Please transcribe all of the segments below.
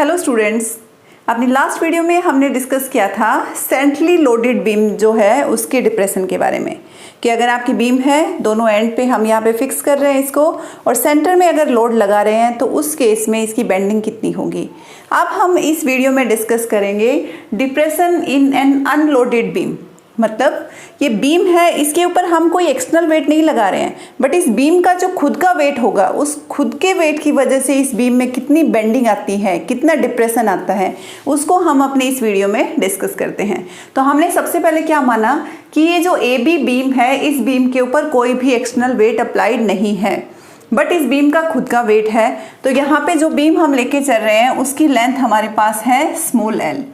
Hello students, अपनी last video में हमने डिस्कस किया था सेंट्रली लोडेड बीम जो है उसके डिप्रेशन के बारे में कि अगर आपकी बीम है, दोनों एंड पे हम यहाँ पे फिक्स कर रहे हैं इसको और सेंटर में अगर लोड लगा रहे हैं तो उस केस में इसकी बेंडिंग कितनी होगी। अब हम इस वीडियो में डिस्कस करेंगे depression in an unloaded beam. मतलब ये बीम है, इसके ऊपर हम कोई एक्सटर्नल वेट नहीं लगा रहे हैं, बट इस बीम का जो खुद का वेट होगा उस खुद के वेट की वजह से इस बीम में कितनी बेंडिंग आती है, कितना डिप्रेशन आता है, उसको हम अपने इस वीडियो में डिस्कस करते हैं। तो हमने सबसे पहले क्या माना कि ये जो ए बी बीम है, इस बीम के ऊपर कोई भी एक्सटर्नल वेट अप्लाइड नहीं है, बट इस बीम का खुद का वेट है। तो यहाँ पे जो बीम हम लेके चल रहे हैं उसकी लेंथ हमारे पास है स्मॉल एल।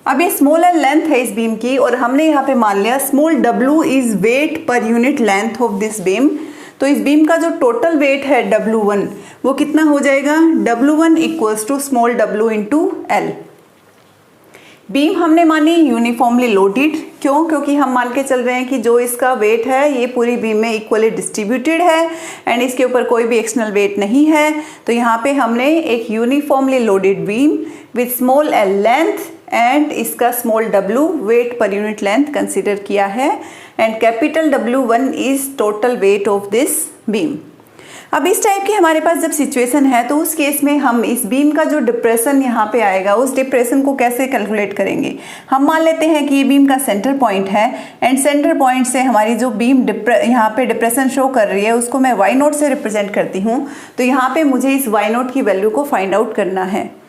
अब ये स्मॉल एल लेंथ है इस बीम की और हमने यहाँ पे मान लिया small W is weight per unit length of this beam. तो इस बीम का जो टोटल वेट है W1 वो कितना हो जाएगा, W1 equals to small W into L. Beam हमने मानी यूनिफॉर्मली लोडेड, क्यों? क्योंकि हम मान के चल रहे हैं कि जो इसका वेट है ये पूरी बीम में इक्वली डिस्ट्रीब्यूटेड है एंड इसके ऊपर कोई भी एक्सटर्नल वेट नहीं है। तो यहाँ पे हमने एक uniformly loaded beam with small L length and इसका small w weight per unit length consider किया है and capital W1 is total weight of this beam. अब इस टाइप की हमारे पास जब सिचुएशन है तो उस केस में हम इस बीम का जो डिप्रेशन यहाँ पे आएगा उस डिप्रेशन को कैसे कैलकुलेट करेंगे। हम मान लेते हैं कि ये बीम का सेंटर पॉइंट है एंड सेंटर पॉइंट से हमारी जो बीम यहाँ पे डिप्रेशन शो कर रही है उसको मैं y0 से रिप्रेजेंट करती हूँ। तो यहाँ पे मुझे इस y0 की वैल्यू को फाइंड आउट करना है।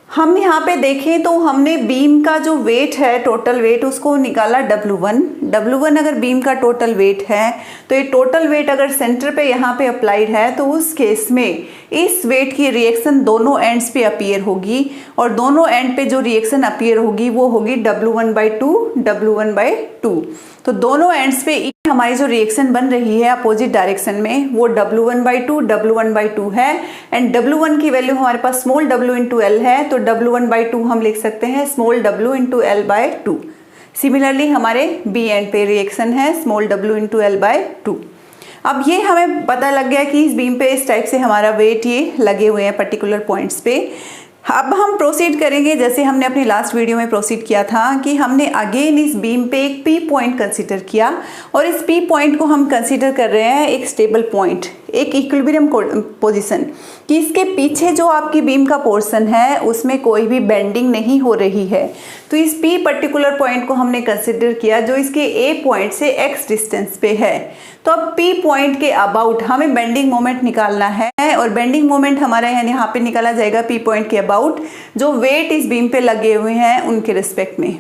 हम यहाँ पे देखें तो हमने बीम का जो वेट है, टोटल वेट, उसको निकाला W1 अगर बीम का टोटल वेट है तो ये टोटल वेट अगर सेंटर पे यहाँ पे अप्लाइड है तो उस केस में इस वेट की रिएक्शन दोनों एंड्स पे अपीयर होगी और दोनों एंड पे जो रिएक्शन अपीयर होगी वो होगी W1/2। तो दोनों एंड्स पे हमारी जो रिएक्शन बन रही है अपोजिट डायरेक्शन में वो W1/2 है एंड W1 की वैल्यू हमारे पास स्मॉल w इंटू एल है। तो W1/2 हम लिख सकते हैं small w into L/2। Similarly हमारे बी एंड पे रिएक्शन है स्मॉल w इंटू L/2। अब ये हमें पता लग गया कि इस बीम पे इस टाइप से हमारा वेट ये लगे हुए हैं पर्टिकुलर पॉइंट्स पे। अब हम प्रोसीड करेंगे जैसे हमने अपनी लास्ट वीडियो में प्रोसीड किया था कि हमने अगेन इस बीम पे एक पी पॉइंट कंसीडर किया और इस पी पॉइंट को हम कंसीडर कर रहे हैं एक स्टेबल पॉइंट, एक इक्विलिब्रियम पोजीशन, कि इसके पीछे जो आपकी बीम का पोर्शन है उसमें कोई भी बेंडिंग नहीं हो रही है। तो इस पी पर्टिकुलर पॉइंट को हमने कंसीडर किया जो इसके ए पॉइंट से एक्स डिस्टेंस पे है। तो अब पी पॉइंट के अबाउट हमें बेंडिंग मोमेंट निकालना है और बेंडिंग मोमेंट हमारा यहाँ पे निकाला जाएगा पी पॉइंट के अबाउट जो वेट इस बीम पे लगे हुए हैं उनके रिस्पेक्ट में।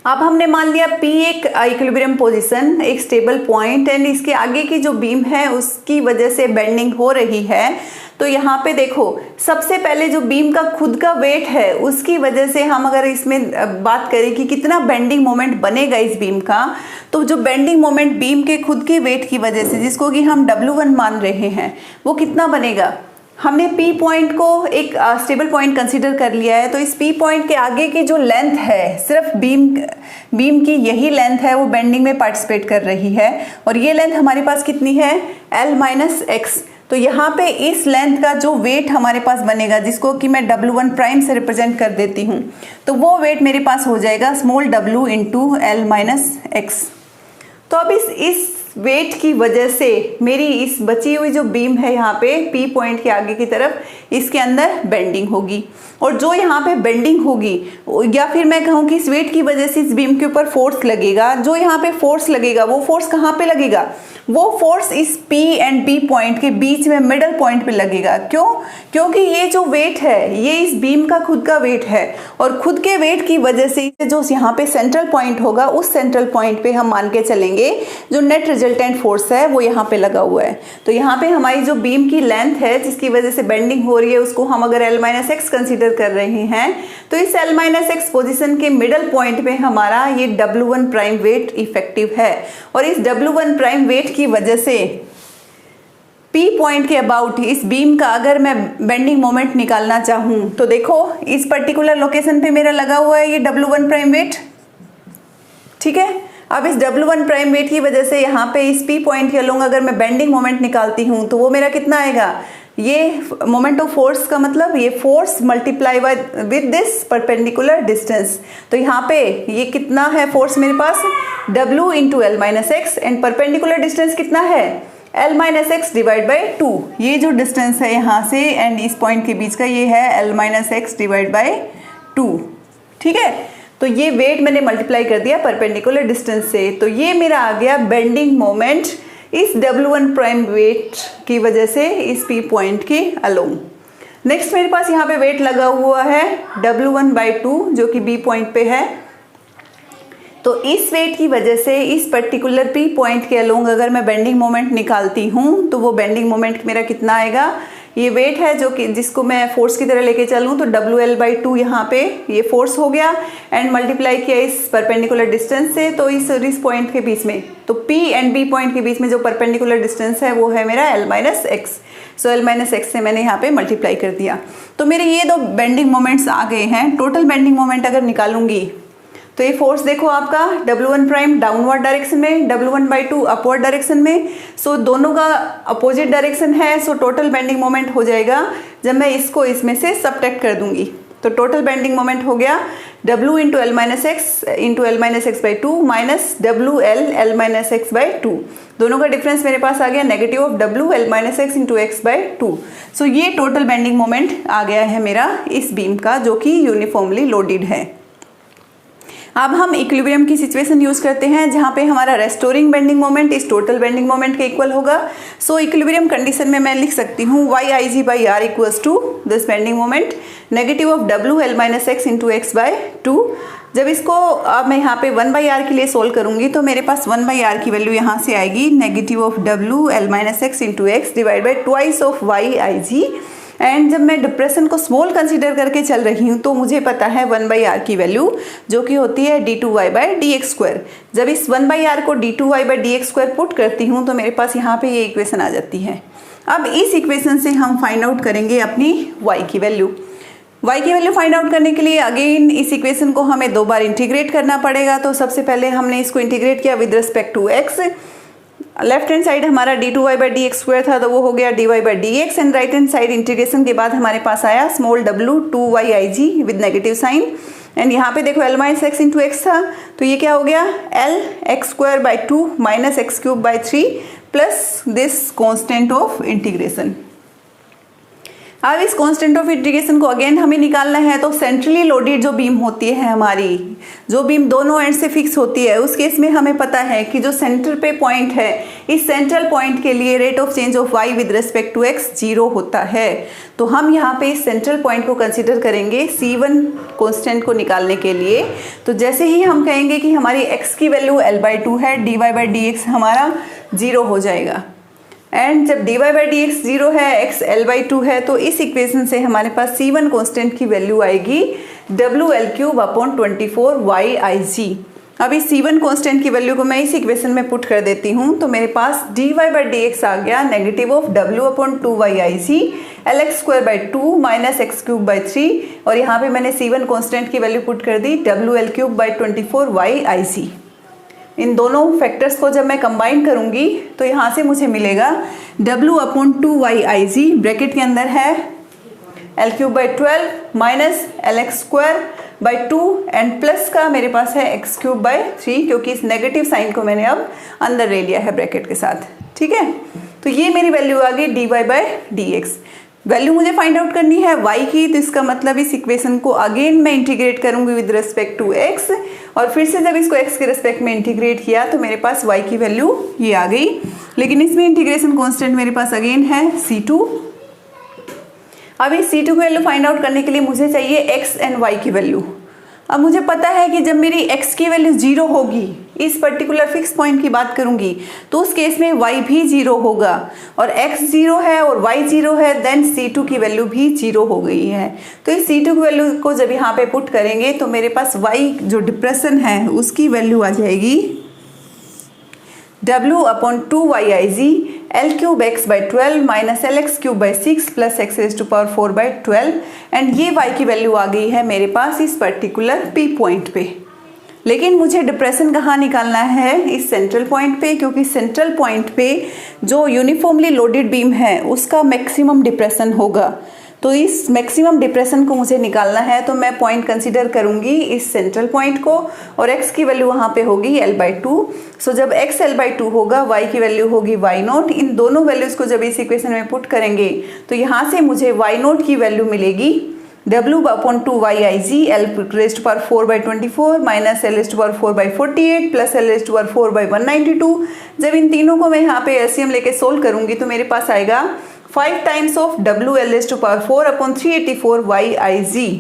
अब हमने मान लिया P एक इक्विलिब्रियम पोजीशन, एक स्टेबल पॉइंट एंड इसके आगे की जो बीम है उसकी वजह से बेंडिंग हो रही है। तो यहाँ पे देखो सबसे पहले जो बीम का खुद का वेट है उसकी वजह से हम अगर इसमें बात करें कि कितना बेंडिंग मोमेंट बनेगा इस बीम का, तो जो बेंडिंग मोमेंट बीम के खुद के वेट की वजह से जिसको कि हम W1 मान रहे हैं वो कितना बनेगा। हमने P पॉइंट को एक स्टेबल पॉइंट कंसीडर कर लिया है। तो इस P पॉइंट के आगे की जो लेंथ है, सिर्फ बीम की यही लेंथ है वो बेंडिंग में पार्टिसिपेट कर रही है और ये लेंथ हमारे पास कितनी है L-x। तो यहाँ पे इस लेंथ का जो वेट हमारे पास बनेगा जिसको कि मैं W1 प्राइम से रिप्रेजेंट कर देती हूँ, तो वो वेट मेरे पास हो जाएगा स्मॉल w इंटू L-x। तो अब इस वेट की वजह से मेरी इस बची हुई जो बीम है यहाँ पे P पॉइंट के आगे की तरफ इसके अंदर बेंडिंग होगी और जो यहाँ पे बेंडिंग होगी या फिर मैं कहूँ कि इस वेट की वजह से इस बीम के ऊपर फोर्स लगेगा, जो यहाँ पे फोर्स लगेगा वो फोर्स कहाँ पे लगेगा, वो फोर्स इस P एंड B पॉइंट के बीच में मिडल पॉइंट पे लगेगा। क्यों? क्योंकि ये जो वेट है ये इस बीम का खुद का वेट है और खुद के वेट की वजह से जो यहाँ पे सेंट्रल पॉइंट होगा उस सेंट्रल पॉइंट पे हम मान के चलेंगे जो नेट रिजल्टेंट फोर्स है वो यहाँ पे लगा हुआ है। तो यहाँ पे हमारी जो बीम की लेंथ है जिसकी वजह से बेंडिंग हो रही है उसको हम अगर L-x कंसीडर कर रहे हैं तो इस L-x पोजीशन के मिडल पॉइंट पे हमारा ये W1 प्राइम वेट इफेक्टिव है और इस W1 प्राइम वेट की वजह से P पॉइंट के अबाउट इस बीम का अगर मैं बेंडिंग मोमेंट निकालना चाहूँ तो देखो इस पर्टिकुलर लोकेशन पे मेरा लगा हुआ है ये W1 प्राइम वेट, ठीक है। अब इस W1 प्राइम वेट की वजह से यहाँ पे इस P पॉइंट के अलोंग अगर मैं बेंडिंग मोमेंट निकालती हूँ तो वो मेरा कितना आएगा ये मोमेंट ऑफ फोर्स का मतलब ये force multiply with this perpendicular distance. तो यहाँ पे ये कितना है फोर्स मेरे पास, W into L minus x, and perpendicular distance कितना है, L minus x divide by 2। ये जो डिस्टेंस है यहाँ से एंड इस पॉइंट के बीच का ये है L minus x divide by 2। ठीक है, तो ये वेट मैंने मल्टीप्लाई कर दिया परपेंडिकुलर डिस्टेंस से, तो ये मेरा आ गया बेंडिंग मोमेंट इस W1 प्राइम वेट की वजह से इस P पॉइंट के अलोंग। नेक्स्ट मेरे पास यहाँ पे वेट लगा हुआ है W1 बाई 2 जो कि B पॉइंट पे है। तो इस वेट की वजह से इस पर्टिकुलर P पॉइंट के अलोंग अगर मैं बेंडिंग मोमेंट निकालती हूँ तो वो बेंडिंग मोमेंट मेरा कितना आएगा, ये वेट है जो कि जिसको मैं फोर्स की तरह लेके चलूँ तो WL बाई 2 यहाँ पे ये फोर्स हो गया एंड मल्टीप्लाई किया इस परपेंडिकुलर डिस्टेंस से। तो इस पॉइंट के बीच में, तो P एंड B पॉइंट के बीच में जो परपेंडिकुलर डिस्टेंस है वो है मेरा L माइनस एक्स। सो L माइनस एक्स से मैंने यहाँ पे मल्टीप्लाई कर दिया। तो मेरे ये दो बेंडिंग मोमेंट्स आ गए हैं। टोटल बेंडिंग मोमेंट अगर निकालूंगी तो ये फोर्स देखो आपका W1 प्राइम डाउनवर्ड डायरेक्शन में, W1 बाई 2 अपवर्ड डायरेक्शन में। सो दोनों का अपोजिट डायरेक्शन है, सो टोटल बेंडिंग मोमेंट हो जाएगा जब मैं इसको इसमें से सबट्रैक्ट कर दूंगी तो टोटल बेंडिंग मोमेंट हो गया W into L minus x by 2 minus WL L minus x by 2। दोनों का डिफरेंस मेरे पास आ गया negative of W L minus X into X by 2। सो ये टोटल बेंडिंग मोमेंट आ गया है मेरा इस बीम का जो कि यूनिफॉर्मली लोडेड है। अब हम इक्विलिब्रियम की सिचुएशन यूज करते हैं जहां पे हमारा रेस्टोरिंग बेंडिंग मोमेंट इस टोटल बेंडिंग मोमेंट के इक्वल होगा। सो इक्विलिब्रियम कंडीशन में मैं लिख सकती हूँ YIG by R equals to this bending moment negative of W L minus X into X by 2। जब इसको अब मैं यहाँ पे 1/r के लिए सोल्व करूंगी तो मेरे पास 1/r की वैल्यू यहाँ से आएगी negative of W L minus X into x divide by twice of YIG। And जब मैं डिप्रेशन को स्मॉल कंसीडर करके चल रही हूँ तो मुझे पता है 1/r की वैल्यू जो कि होती है d2y बाई dx स्क्वायर। जब इस 1/r को d2y by dx square put करती हूँ तो मेरे पास यहाँ पे ये इक्वेशन आ जाती है। अब इस इक्वेशन से हम फाइंड आउट करेंगे अपनी y की वैल्यू। y की वैल्यू फाइंड आउट करने के लिए अगेन इस इक्वेशन को हमें 2 बार इंटीग्रेट करना पड़ेगा। तो सबसे पहले हमने इसको इंटीग्रेट किया with respect to x। Left hand side हमारा d2y बाई dx स्क्वायर था तो वो हो गया dy by dx and right hand side integration के बाद हमारे पास आया small w 2yig with negative sign and यहाँ पे देखो l minus X into X था तो ये क्या हो गया l X square by 2 minus X cube by 3 plus this constant of integration. अब इस कांस्टेंट ऑफ इंटीग्रेशन को अगेन हमें निकालना है। तो सेंट्रली लोडेड जो बीम होती है हमारी, जो बीम दोनों एंड से फिक्स होती है, उस केस में हमें पता है कि जो सेंटर पे पॉइंट है इस सेंट्रल पॉइंट के लिए rate of change of y with respect to x 0 होता है। तो हम यहाँ पे इस सेंट्रल पॉइंट को कंसिडर करेंगे C1 कांस्टेंट को निकालने के लिए। तो जैसे ही हम कहेंगे कि हमारी x की वैल्यू l बाई 2 है, dy बाई dx हमारा 0 हो जाएगा एंड जब dy बाई dx 0 है, x l बाई 2 है, तो इस इक्वेशन से हमारे पास C1 कांस्टेंट की वैल्यू आएगी WL क्यूब अपॉन 24yig। अब इस C1 कांस्टेंट की वैल्यू को मैं इस इक्वेशन में पुट कर देती हूँ तो मेरे पास dy बाई dx आ गया negative of W upon 2yig lx square by 2 minus X cube by 3 और यहाँ पे मैंने C1 कांस्टेंट की वैल्यू पुट कर दी WL क्यूब बाई 24yig। इन दोनों फैक्टर्स को जब मैं कंबाइन करूंगी तो यहाँ से मुझे मिलेगा W अपॉन 2yig ब्रैकेट के अंदर है l cube by 12 minus lx square by 2 and plus का मेरे पास है x क्यूब बाई 3 क्योंकि इस नेगेटिव साइन को मैंने अब अंदर ले लिया है ब्रैकेट के साथ। ठीक है, तो ये मेरी वैल्यू आ गई dy बाई dx। वैल्यू मुझे फाइंड आउट करनी है y की, तो इसका मतलब इस इक्वेशन को अगेन मैं इंटीग्रेट करूंगी विद रिस्पेक्ट टू x और फिर से जब इसको x के रिस्पेक्ट में इंटीग्रेट किया तो मेरे पास y की वैल्यू ये आ गई। लेकिन इसमें इंटीग्रेशन कांस्टेंट मेरे पास अगेन है C2। अब इस C2 की वैल्यू फाइंड आउट करने के लिए मुझे चाहिए x एंड y की वैल्यू। अब मुझे पता है कि जब मेरी x की वैल्यू 0 होगी, इस पर्टिकुलर फिक्स पॉइंट की बात करूंगी, तो उस केस में y भी 0 होगा और x 0 है और y 0 है, देन C2 की वैल्यू भी 0 हो गई है। तो इस C2 की वैल्यू को जब यहाँ पे पुट करेंगे तो मेरे पास y जो डिप्रेशन है उसकी वैल्यू आ जाएगी W upon 2yig l cube x by 12 minus lx cube by 6 plus x raise to power 4 by 12 and ये y की वैल्यू आ गई है मेरे पास इस पर्टिकुलर P पॉइंट पे। लेकिन मुझे डिप्रेशन कहाँ निकालना है, इस सेंट्रल पॉइंट पे, क्योंकि सेंट्रल पॉइंट पे जो यूनिफॉर्मली लोडेड बीम है उसका मैक्सिमम डिप्रेशन होगा। तो इस मैक्सिमम डिप्रेशन को मुझे निकालना है, तो मैं पॉइंट कंसीडर करूंगी इस सेंट्रल पॉइंट को, और x की वैल्यू वहाँ पे होगी L/2। सो जब x L/2 होगा, y की वैल्यू होगी y0। इन दोनों वैल्यूज़ को जब इस इक्वेशन में पुट करेंगे तो यहाँ से मुझे y0 की वैल्यू मिलेगी W/2yig L⁴/24 minus L⁴/48 plus L⁴/192। जब इन तीनों को मैं यहाँ पे एलसीएम लेके सोल्व करूंगी तो मेरे पास आएगा 5 टाइम्स ऑफ WL⁴/384yig।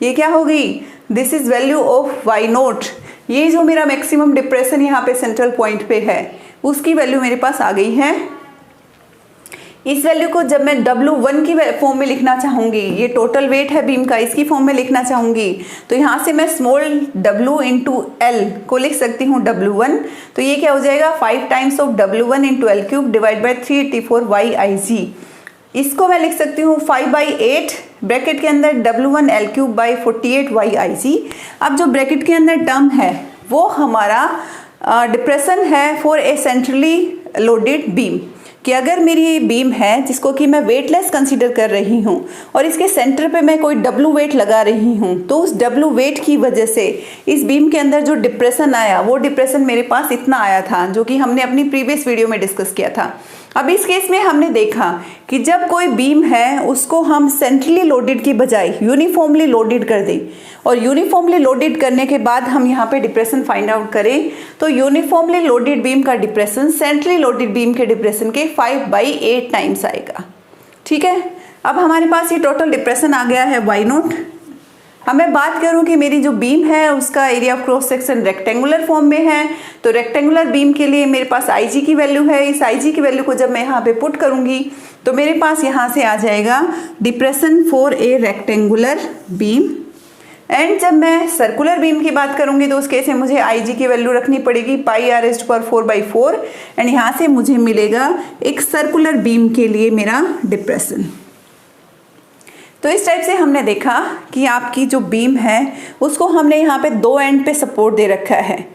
ये क्या हो गई, this is value of y0। ये जो मेरा मैक्सिमम डिप्रेशन यहाँ पे सेंट्रल पॉइंट पे है उसकी वैल्यू मेरे पास आ गई है। इस वैल्यू को जब मैं W1 की फॉर्म में लिखना चाहूंगी, ये टोटल वेट है बीम का, इसकी फॉर्म में लिखना चाहूंगी तो यहाँ से मैं स्मॉल w इंटू एल को लिख सकती हूँ W1। तो ये क्या हो जाएगा, 5 times of W1 into L³ divide by 384yig। इसको मैं लिख सकती हूँ 5/8 ब्रैकेट के अंदर W1 L³ बाई 48yig। अब जो ब्रैकेट के अंदर टर्म है वो हमारा डिप्रेशन है for a centrally loaded beam, कि अगर मेरी बीम है जिसको कि मैं वेटलेस कंसीडर कर रही हूँ और इसके सेंटर पे मैं कोई W वेट लगा रही हूँ, तो उस W वेट की वजह से इस बीम के अंदर जो डिप्रेशन आया वो डिप्रेशन मेरे पास इतना आया था, जो कि हमने अपनी प्रीवियस वीडियो में डिस्कस किया था। अब इस केस में हमने देखा कि जब कोई बीम है उसको हम सेंट्रली लोडेड की बजाय यूनिफॉर्मली लोडेड कर दें, और यूनिफॉर्मली लोडेड करने के बाद हम यहाँ पे डिप्रेशन फाइंड आउट करें, तो यूनिफॉर्मली लोडेड बीम का डिप्रेशन सेंट्रली लोडेड बीम के डिप्रेशन के 5/8 टाइम्स आएगा। ठीक है, अब हमारे पास ये टोटल डिप्रेशन आ गया है y0। अब मैं बात करूं कि मेरी जो बीम है उसका area of cross section rectangular form में है, तो रेक्टेंगुलर बीम के लिए मेरे पास IG की वैल्यू है। इस IG की वैल्यू को जब मैं यहाँ पे पुट करूंगी तो मेरे पास यहाँ से आ जाएगा depression for a rectangular beam. And जब मैं सर्कुलर बीम की बात करूंगी तो उस केस में मुझे IG की वैल्यू रखनी पड़ेगी πr⁴/4। एंड यहाँ से मुझे मिलेगा एक सर्कुलर बीम के लिए मेरा डिप्रेशन। तो इस टाइप से हमने देखा कि आपकी जो बीम है उसको हमने यहाँ पे दो एंड पे सपोर्ट दे रखा है,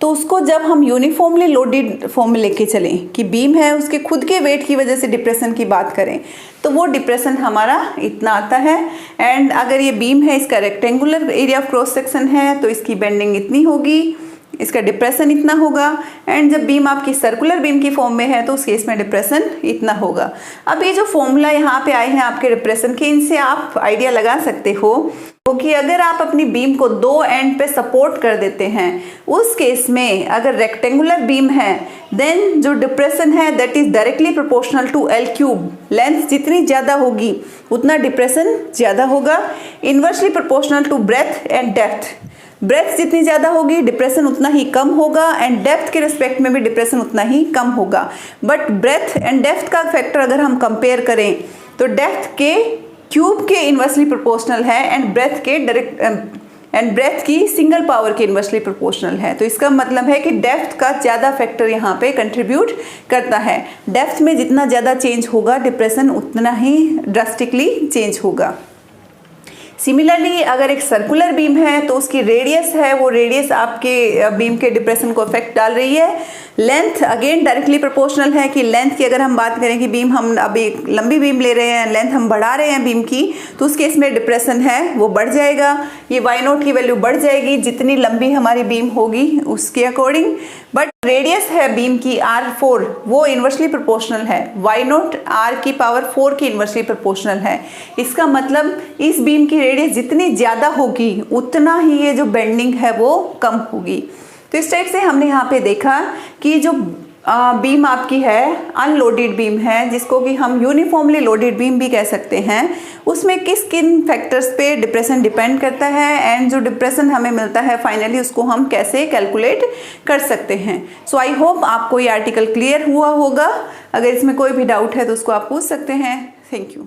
तो उसको जब हम यूनिफॉर्मली लोडेड फॉर्म में लेके चलें कि बीम है उसके खुद के वेट की वजह से डिप्रेशन की बात करें तो वो डिप्रेशन हमारा इतना आता है। एंड अगर ये बीम है इसका rectangular area of cross section है तो इसकी बेंडिंग इतनी होगी, इसका डिप्रेशन इतना होगा। एंड जब बीम आपकी सर्कुलर बीम की फॉर्म में है तो उस केस में डिप्रेशन इतना होगा। अब ये जो फॉर्मूला यहाँ पे आए हैं आपके डिप्रेशन के, इनसे आप आइडिया लगा सकते हो कि अगर आप अपनी बीम को दो एंड पे सपोर्ट कर देते हैं, उस केस में अगर रेक्टेंगुलर बीम है देन जो डिप्रेशन है that is directly proportional to L³। Length जितनी ज़्यादा होगी उतना डिप्रेशन ज़्यादा होगा। Inversely proportional to breadth and depth. Breadth जितनी ज़्यादा होगी डिप्रेशन उतना ही कम होगा, एंड डेप्थ के रिस्पेक्ट में भी डिप्रेशन उतना ही कम होगा। बट ब्रेथ एंड डेप्थ का फैक्टर अगर हम कंपेयर करें तो डेप्थ के क्यूब के इन्वर्सली प्रोपोर्शनल है एंड ब्रेथ की सिंगल पावर के इन्वर्सली प्रोपोर्शनल है। तो इसका मतलब है कि डेप्थ का ज़्यादा फैक्टर यहाँ पे कंट्रीब्यूट करता है। डेप्थ में जितना ज़्यादा चेंज होगा डिप्रेशन उतना ही ड्रास्टिकली चेंज होगा। सिमिलरली अगर एक सर्कुलर बीम है तो उसकी रेडियस है, वो रेडियस आपके बीम के डिप्रेशन को इफेक्ट डाल रही है। लेंथ अगेन डायरेक्टली प्रोपोर्शनल है कि लेंथ की अगर हम बात करें कि बीम हम अभी लंबी बीम ले रहे हैं, लेंथ हम बढ़ा रहे हैं बीम की, तो उस केस में डिप्रेशन है वो बढ़ जाएगा। ये y0 की वैल्यू बढ़ जाएगी जितनी लंबी हमारी बीम होगी उसके अकॉर्डिंग। बट रेडियस है बीम की R4 वो इन्वर्सली प्रोपोर्शनल है, y0 R⁴ की इन्वर्सली प्रोपोर्शनल है। इसका मतलब इस बीम की रेडियस जितनी ज़्यादा होगी उतना ही ये जो बेंडिंग है वो कम होगी। तो इस टाइप से हमने यहाँ पे देखा कि जो बीम आपकी है अनलोडेड बीम है, जिसको कि हम यूनिफॉर्मली लोडेड बीम भी कह सकते हैं, उसमें किस किन फैक्टर्स पे डिप्रेशन डिपेंड करता है एंड जो डिप्रेशन हमें मिलता है फाइनली उसको हम कैसे कैलकुलेट कर सकते हैं। सो आई होप आपको ये आर्टिकल क्लियर हुआ होगा। अगर इसमें कोई भी डाउट है तो उसको आप पूछ सकते हैं। Thank you.